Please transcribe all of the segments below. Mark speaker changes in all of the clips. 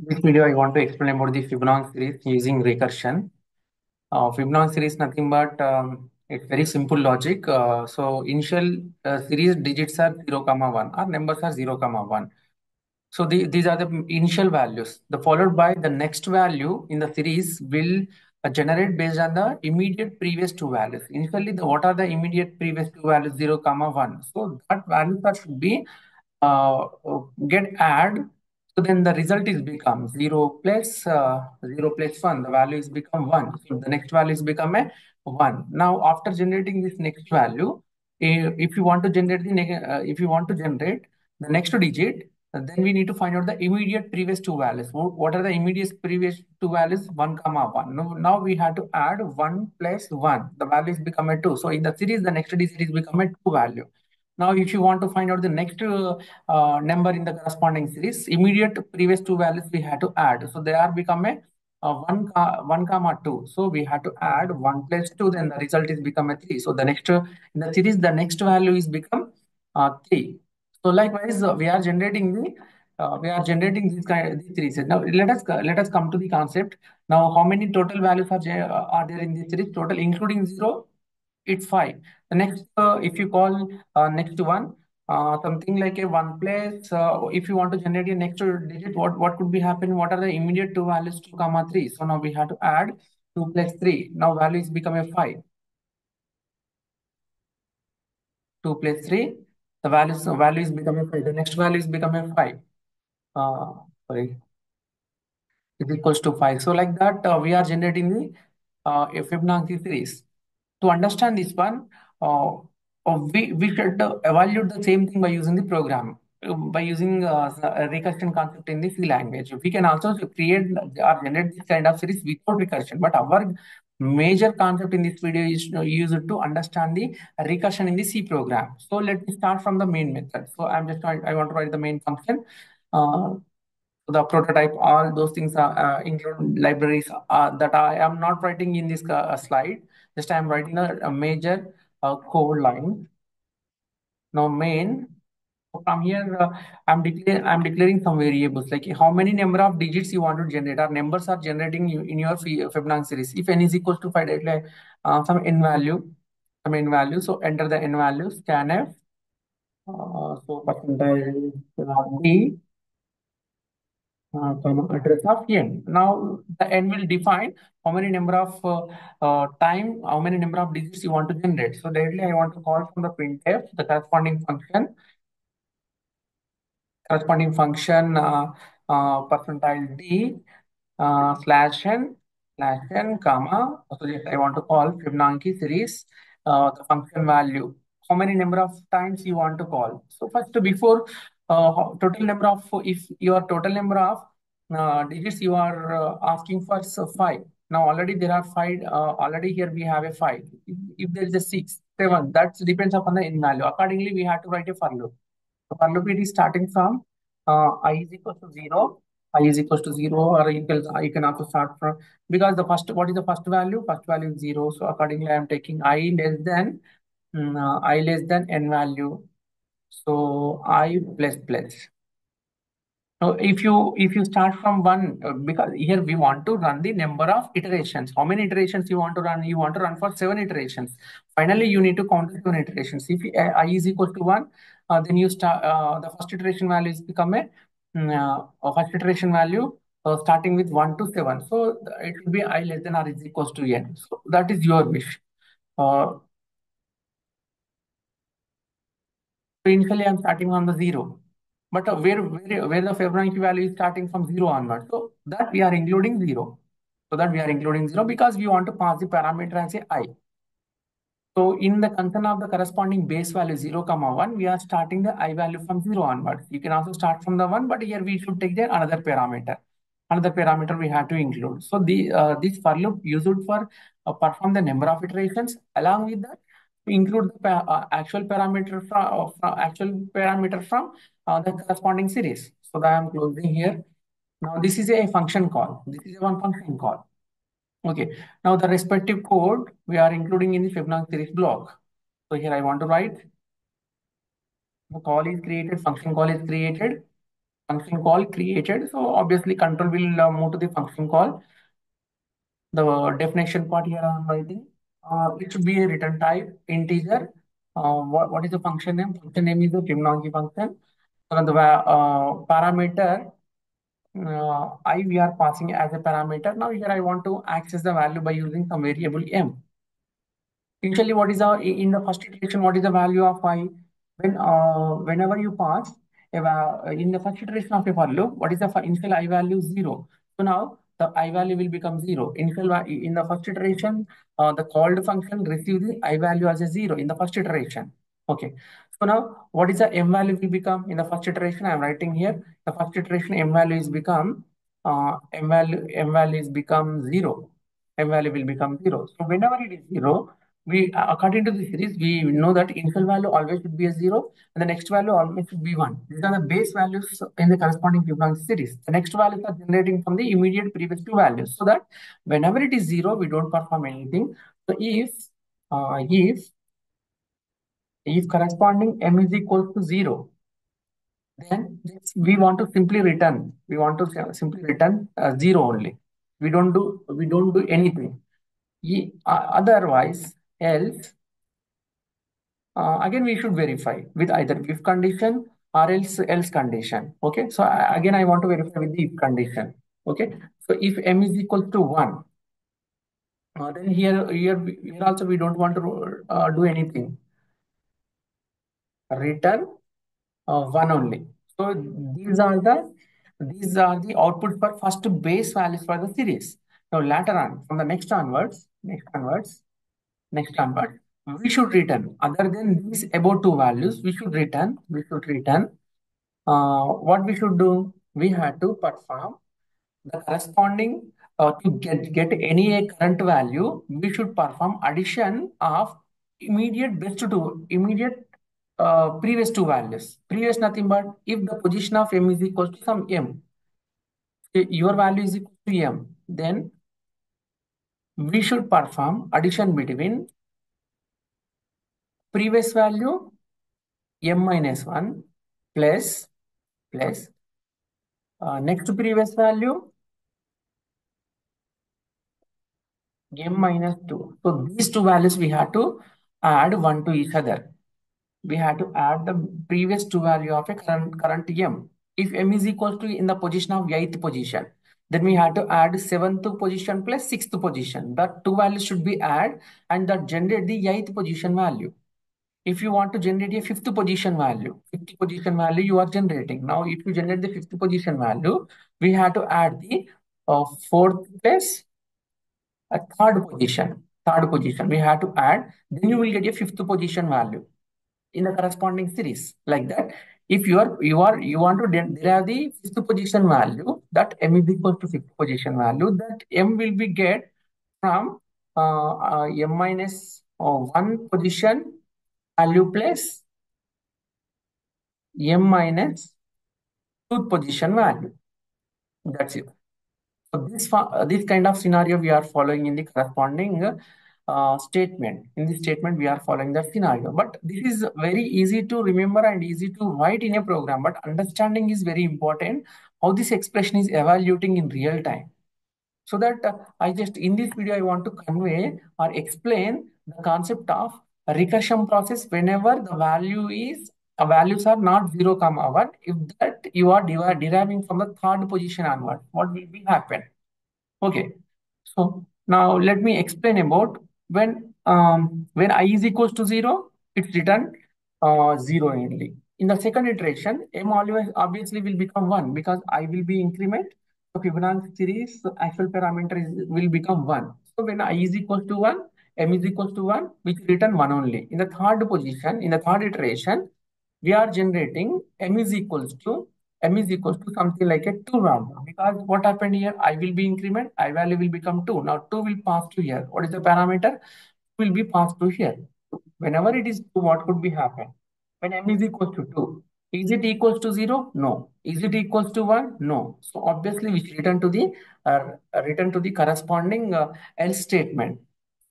Speaker 1: This video, I want to explain about the Fibonacci series using recursion. Fibonacci series nothing but it's very simple logic. So initial series digits are 0, comma 1 or numbers are 0, comma 1. So these are the initial values. The followed by the next value in the series will generate based on the immediate previous two values. Initially, what are the immediate previous two values 0, comma 1? So that values that should be get add. So then the result is become 0 plus 1. The value is become 1. So the next value is become a 1. Now after generating this next value, if you want to generate if you want to generate the next digit, then we need to find out the immediate previous two values. What are the immediate previous two values? 1, comma 1. Now we have to add 1 plus 1. The value is become a 2. So in the series, the next digit is become a 2 value. Now, if you want to find out the next number in the corresponding series, immediate previous two values we have to add. So they are become a 1, comma 2. So we have to add 1 plus 2, then the result is become a 3. So the next in the series, the next value is become 3. So likewise, we are generating these series. Now let us come to the concept. Now, how many total values are there in this series? Total including 0, it's 5. The next, if you call next one, something like a 1 plus, if you want to generate a next digit, what could be happen? What are the immediate two values? 2, comma 3. So now we have to add 2 plus 3. Now value is become a 5. 2 plus 3. The value is become a 5. The next value is become a 5. Uh, Sorry, is equals to 5. So like that, we are generating the a Fibonacci series. To understand this one, we should evaluate the same thing by using the program, by using a recursion concept in the C language. We can also create or generate this kind of series without recursion, but our major concept in this video is to use it to understand the recursion in the C program. So let me start from the main method. So I want to write the main function. Uh, the prototype, all those things are include libraries that I am not writing in this slide. Just I am writing a major code line. Now main, from here I'm declaring some variables like how many number of digits you want to generate, or numbers are generating in your Fibonacci series. If n is equals to 5, directly some n value, So enter the n value, scanf, so percentage d, address of n. Now the n will define how many number of how many number of digits you want to generate. So directly I want to call from the printf the corresponding function percentile d slash n comma. So yes, I want to call Fibonacci series the function value. How many number of times you want to call? So first, before total number of, if your total number of digits you are asking for, so 5. Now already there are 5. Already here we have a 5. If there is a 6, 7, that depends upon the in value. Accordingly, we have to write a for loop. So for loop it is starting from I is equal to 0. I is equals to 0, or you can also start from, because the first, what is the first value? First value is 0. So accordingly, I am taking I less than n value. So I plus plus. So if you start from 1, because here we want to run the number of iterations. How many iterations you want to run? You want to run for 7 iterations. Finally, you need to count the 7 iterations. If I is equal to 1, then you start the first iteration value is become a first iteration value starting with 1 to 7. So it will be I less than or is equals to n. So that is your wish. So initially I'm starting on the 0. But where the Fibonacci value is starting from 0 onward. So that we are including 0. So that we are including 0 because we want to pass the parameter as a I. So in the concern of the corresponding base value 0, comma 1, we are starting the I value from 0 onwards. You can also start from the 1, but here we should take the another parameter. Another parameter we have to include. So this for loop used for perform the number of iterations. Along with that, we include the actual parameter from the corresponding series. So that I am closing here. Now this is a function call. This is a one function call. Okay. Now the respective code we are including in the Fibonacci series block. So here I want to write the call is created, function call is created. function call created. So obviously control will move to the function call. The definition part here I'm writing. It should be a return type integer. What is the function name? Function name is the Fibonacci function. So the parameter I we are passing as a parameter. Now here I want to access the value by using some variable m. Initially, what is our in the first iteration? What is the value of I? Whenever you pass in the first iteration of a for loop, what is the initial I value? 0. So now the I value will become 0. In the first iteration, the called function receives the I value as a 0 in the first iteration. Okay. So now what is the m value will become in the first iteration? I am writing here. The first iteration m value is become m value is become 0. M value will become 0. So whenever it is 0, we according to the series, we know that initial value always should be a 0 and the next value always should be 1. These are the base values in the corresponding Fibonacci series. The next values are generating from the immediate previous two values, so that whenever it is 0, we don't perform anything. So if corresponding m is equal to 0, then we want to simply return. We want to simply return 0 only. We don't do anything. Otherwise, else, again we should verify with either if condition or else condition. Okay, so again I want to verify with the if condition. Okay, so if m is equal to 1, then here also we don't want to do anything. Return 1 only. So these are the output for first base values for the series. Now later on, from the next onwards, we should return other than these above two values. We should return what we should do. We have to perform the corresponding to get any current value. We should perform addition of immediate previous two values. Previous nothing but if the position of m is equal to some m, your value is equal to m, then we should perform addition between previous value m minus 1 plus next to previous value m minus 2. So these two values we have to add one to each other. We have to add the previous two value of a current m. If m is equal to in the position of 8th position, then we have to add 7th position plus 6th position. That two values should be add and that generate the 8th position value. If you want to generate a 5th position value you are generating. Now, if you generate the 5th position value, we have to add the 4th plus a third position. We have to add, then you will get a 5th position value in the corresponding series like that. If you want to derive the 5th position value, that m is equal to 5th position value, that m will be get from m minus 1 position value plus m minus 2th position value. That's it. So this kind of scenario we are following in the corresponding statement. In this statement, we are following that scenario. But this is very easy to remember and easy to write in a program. But understanding is very important. How this expression is evaluating in real time. So that I just in this video I want to convey or explain the concept of recursion process whenever the values are not 0, 1. If that you are deriving from the third position onward, what will be happen? Okay, so now let me explain about when I is equals to 0, it's written 0 only. In the second iteration, m always obviously will become 1 because I will be increment. So Fibonacci series actual parameter will become 1. So when I is equals to 1, m is equals to 1, which return 1 only. In the third position, in the third iteration, we are generating m is equals to something like a 2 value, because what happened here, I will be increment, I value will become 2. Now 2 will pass to here. What is the parameter? Will be passed to here. Whenever it is 2, what could be happen? When m is equals to 2, is it equals to 0? No. Is it equals to 1? No. So obviously we return to the corresponding else statement.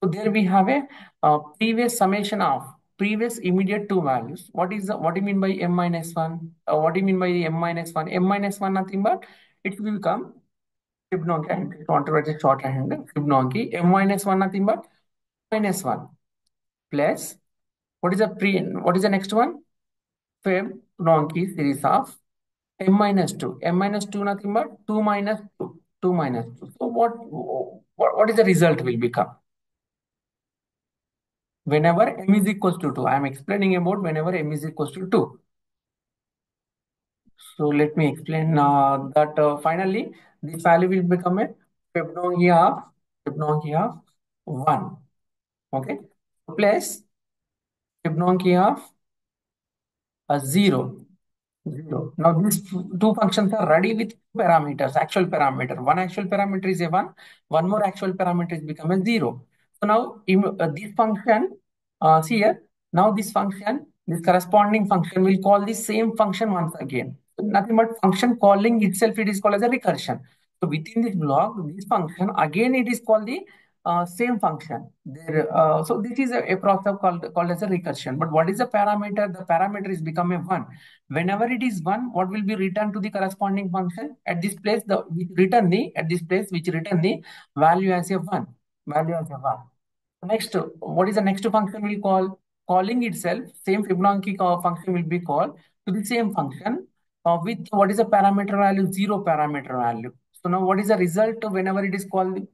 Speaker 1: So there we have a previous summation of previous immediate two values. What do you mean by m minus 1? What do you mean by m minus 1? M minus 1 nothing but it will become Fibonacci. I want to write a shorthand. Fibonacci m minus 1 nothing but minus 1 plus what is the next one? Fibonacci series of m minus 2. M minus 2 nothing but 2 minus 2. 2 minus 2. So what is the result will become? Whenever m is equals to 2. I am explaining about whenever m is equals to 2. So let me explain that finally this value will become a Fibonacci of 1. Okay. Plus Fibonacci of 0. 0. Now these two functions are ready with parameters, actual parameter. One actual parameter is a 1, one more actual parameter is become a 0. So now this function, see here, now this corresponding function will call the same function once again. So nothing but function calling itself, it is called as a recursion. So within this block, this function, again it is called the same function. So this is a process called as a recursion. But what is the parameter? The parameter is become a 1. Whenever it is 1, what will be returned to the corresponding function? At this place, which return the value as a 1. Value as a 1. Next, what is the next function will call? Calling itself, same Fibonacci function will be called to the same function with what is the parameter value? 0 parameter value. So now what is the result whenever it is called with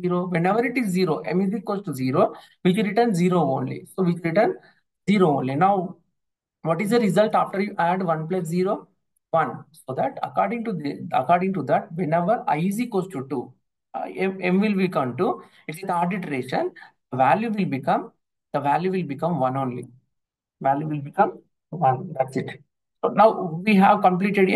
Speaker 1: 0? Whenever it is 0, m is equals to 0, which return 0 only. So which return 0 only. Now what is the result after you add 1 plus 0? 1. So that according to that, whenever I is equals to 2, m will become 2. It's the third iteration. The value will become 1 only. Value will become 1. That's it. So now we have completed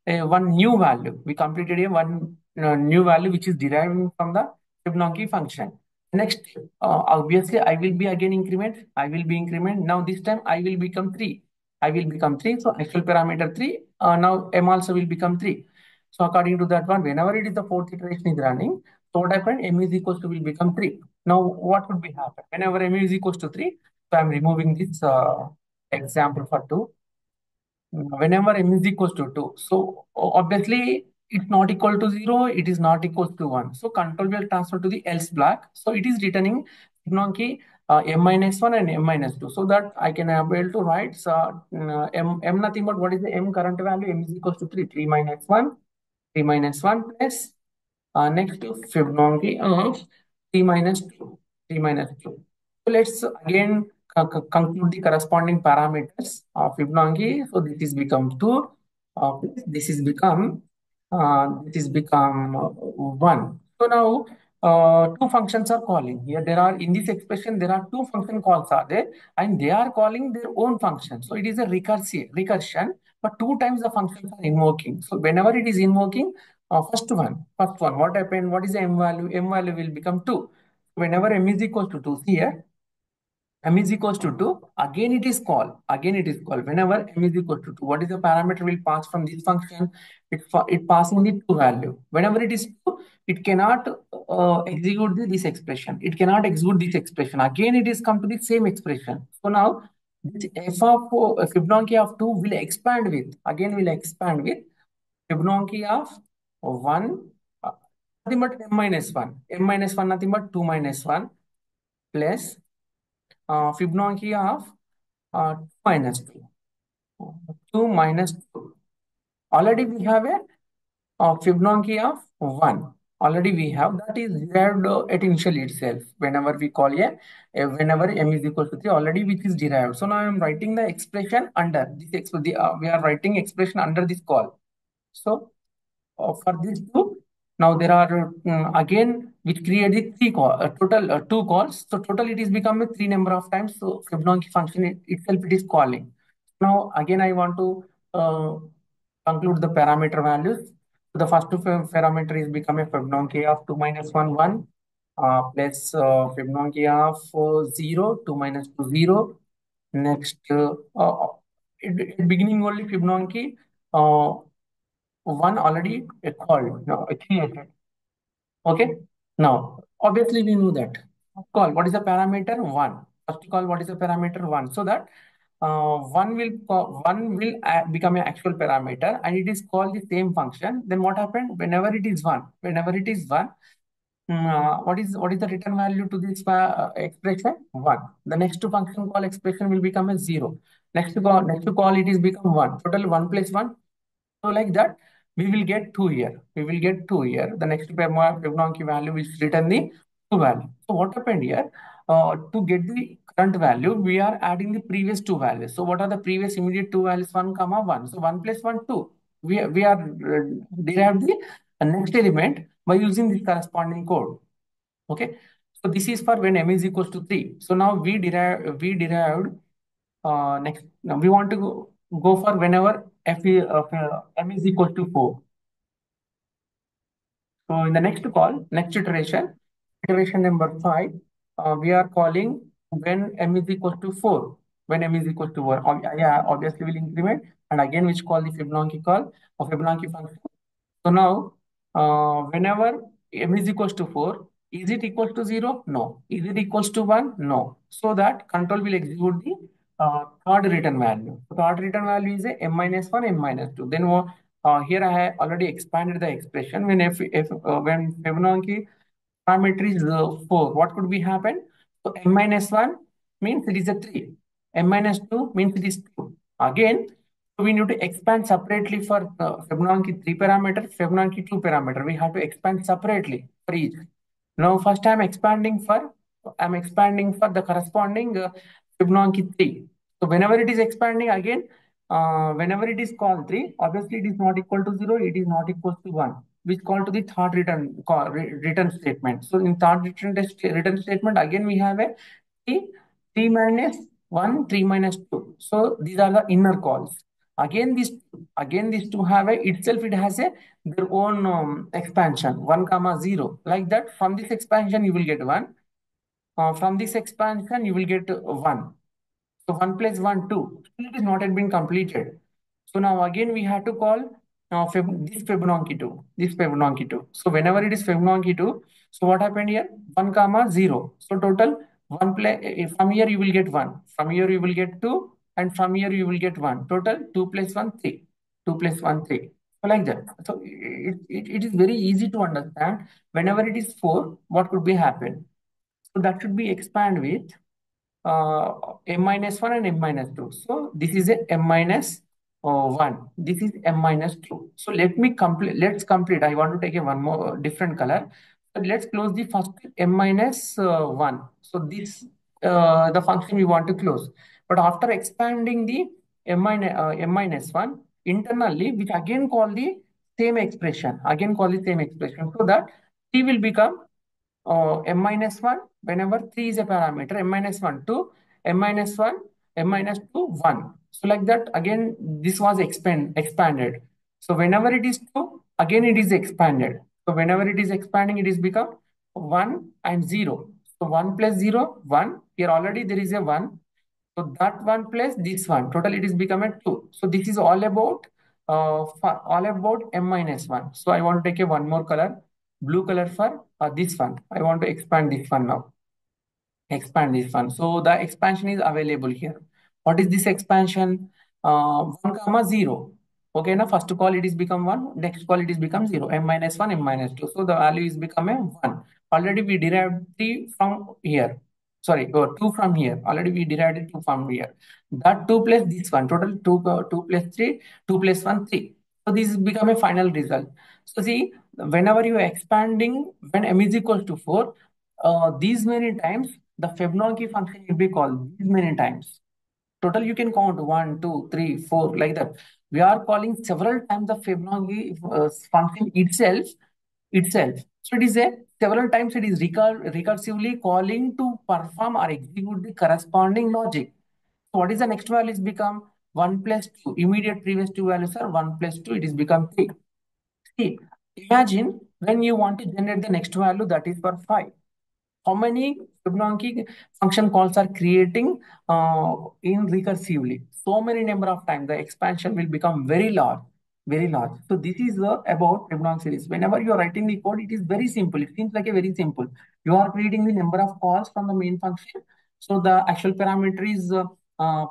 Speaker 1: a one new value. We completed a one new value which is deriving from the Fibonacci function. Next, obviously, I will be again increment. I will be increment. Now this time I will become 3. I will become 3. So actual parameter 3. Now m also will become 3. So according to that one, whenever it is the fourth iteration is running, so what happened? M is equals to will become 3. Now what would be happen? Whenever m is equals to 3, so I'm removing this example for 2. Whenever m is equals to 2. So obviously it's not equal to 0, it is not equal to 1. So control will transfer to the else block. So it is returning Fibonacci m minus 1 and m minus 2. So that I can able to write m nothing but what is the m current value? M is equals to 3. 3 minus 1. 3 minus 1 plus next to Fibonacci of 3 minus 2. 3 minus 2. So let's again conclude the corresponding parameters of Fibonacci. So this is become 2. This is become 1. So now two functions are calling. Here there are in this expression there are two function calls are there and they are calling their own function. So it is a recursion, but two times the functions are invoking. So whenever it is invoking, first one, what happened? What is the m value? M value will become 2. Whenever m is equals to 2, here m is equals to 2, again it is called. Whenever m is equals to 2, what is the parameter will pass from this function? It passing the 2 value. Whenever it is 2, it cannot execute this expression. It cannot execute this expression. Again, it is come to the same expression. So now this f of Fibonacci of 2 will expand with, Fibonacci of 1, nothing but m minus 1. M minus 1, nothing but 2 minus 1 plus Fibonacci of 2 minus 2. 2 minus 2. Already we have a Fibonacci of 1. Already we have that is derived at initial itself. Whenever we call whenever m is equal to 3, already which is derived. So now I am writing the expression under this. We are writing expression under this call. So for these two, now there are again which create the total 2 calls. So total it is become a 3 number of times. So Fibonacci function itself it is calling. Now again I want to conclude the parameter values. So the first parameter is become a Fibonacci of 2 minus 1 1 plus Fibonacci of 0 2 minus 2 0. Next beginning only Fibonacci. 1 already called, no, created. Okay. Now, obviously we know that. Call. What is the parameter? 1. First call, what is the parameter? 1. So that one will become an actual parameter and it is called the same function. Then what happened? Whenever it is 1, what is the return value to this expression? 1. The next to function call expression will become a 0. Next to call it is become 1. Total 1 plus 1. So like that, we will get 2 here. We will get 2 here. The next Fibonacci value is return the 2 value. So what happened here? To get the current value, we are adding the previous 2 values. So what are the previous immediate 2 values? 1 comma 1. So 1 plus 1, 2. We are derived the next element by using this corresponding code. Okay. So this is for when m is equals to 3. So now we derived next. Now we want to go for whenever m is equal to 4. So in the next call, next iteration number 5, we are calling when m is equal to 4. When m is equal to 1, yeah, obviously we'll increment and again which call the Fibonacci call of Fibonacci function. So now, whenever m is equals to 4, is it equals to 0? No. Is it equals to 1? No. So that control will execute the third return value. The third return value is a m minus 1, m minus 2. Then here I have already expanded the expression. When Fibonacci parameter is 4, what could be happen? So m minus 1 means it is a 3. M minus 2 means it is 2. Again, we need to expand separately for Fibonacci 3 parameter, Fibonacci 2 parameter. We have to expand separately for each. Now, first I'm expanding for the corresponding Fibonacci 3. So whenever it is expanding again, whenever it is called 3, obviously it is not equal to 0, it is not equal to 1, which call to the third return statement. So in third return statement, again we have a 3, 3 minus 1, 3 minus 2. So these are the inner calls. Again these two have a itself, it has a their own expansion 1 comma 0, like that. From this expansion you will get 1, from this expansion you will get 1. So 1 plus 1, 2. Still it is not yet been completed. So now again we have to call this Fibonacci 2. This Fibonacci 2. So whenever it is Fibonacci 2, so what happened here? 1 comma 0. So total 1 plus, from here you will get 1. From here you will get 2. And from here you will get 1. Total 2 plus 1, 3. 2 plus 1, 3. So like that. So it is very easy to understand. Whenever it is 4, what could be happen? So that should be expand with m minus 1 and m minus 2. So this is a m minus 1. This is m minus 2. So let's complete. I want to take a one more different color. So let's close the first m minus 1. So this the function we want to close. But after expanding the m minus 1 internally, which again call the same expression. So that t will become m minus 1 whenever 3 is a parameter, m minus 1 2, m minus 1, m minus 2 1. So like that again this was expanded. So whenever it is 2, again it is expanded. So whenever it is expanding, it is become 1 and 0. So 1 plus 0, 1. Here already there is a 1. So that 1 plus this one, total it is become a 2. So this is all about m minus 1. So I want to take a one more color, blue color for this one. I want to expand this one now. Expand this one. So the expansion is available here. What is this expansion? 1 comma 0. Okay, now first call it is become 1, next call it is become 0, m minus 1, m minus 2. So the value is become a 1. Already we derived 3 from here. Sorry, 2 from here. Already we derived 2 from here. That 2 plus this one, total 2 plus 3, 2 plus 1, 3. So this become a final result. So see, whenever you are expanding, when m is equal to 4, these many times, the Fibonacci function will be called these many times. Total you can count 1, 2, 3, 4, like that. We are calling several times the Fibonacci function itself. So it is a several times it is recursively calling to perform or execute the corresponding logic. So what is the next value is become 1 plus 2. Immediate previous two values are 1 plus 2. It is become 3. See, imagine when you want to generate the next value, that is for 5. How many Fibonacci function calls are creating in recursively? So many number of times the expansion will become very large, very large. So this is about Fibonacci series. Whenever you are writing the code, it is very simple. It seems like a very simple. You are creating the number of calls from the main function. So the actual parameter is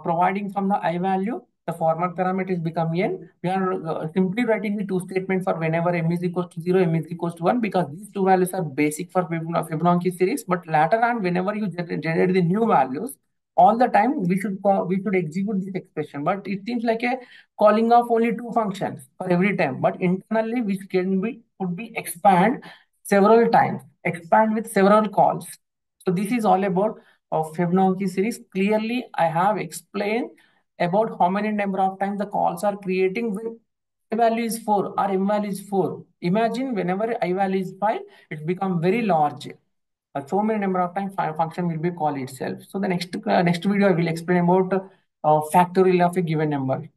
Speaker 1: providing from the I value. The former parameter is become n. We are simply writing the two statements for whenever m is equals to 0, m is equals to 1, because these two values are basic for Fibonacci series. But later on, whenever you generate the new values, all the time we should execute this expression. But it seems like a calling of only two functions for every time. But internally, which could be several times, expand with several calls. So this is all about Fibonacci series. Clearly, I have explained about how many number of times the calls are creating when I value is 4 or m value is 4. Imagine whenever I value is 5, it become very large. So many number of times function will be call itself. So the next video I will explain about factorial of a given number.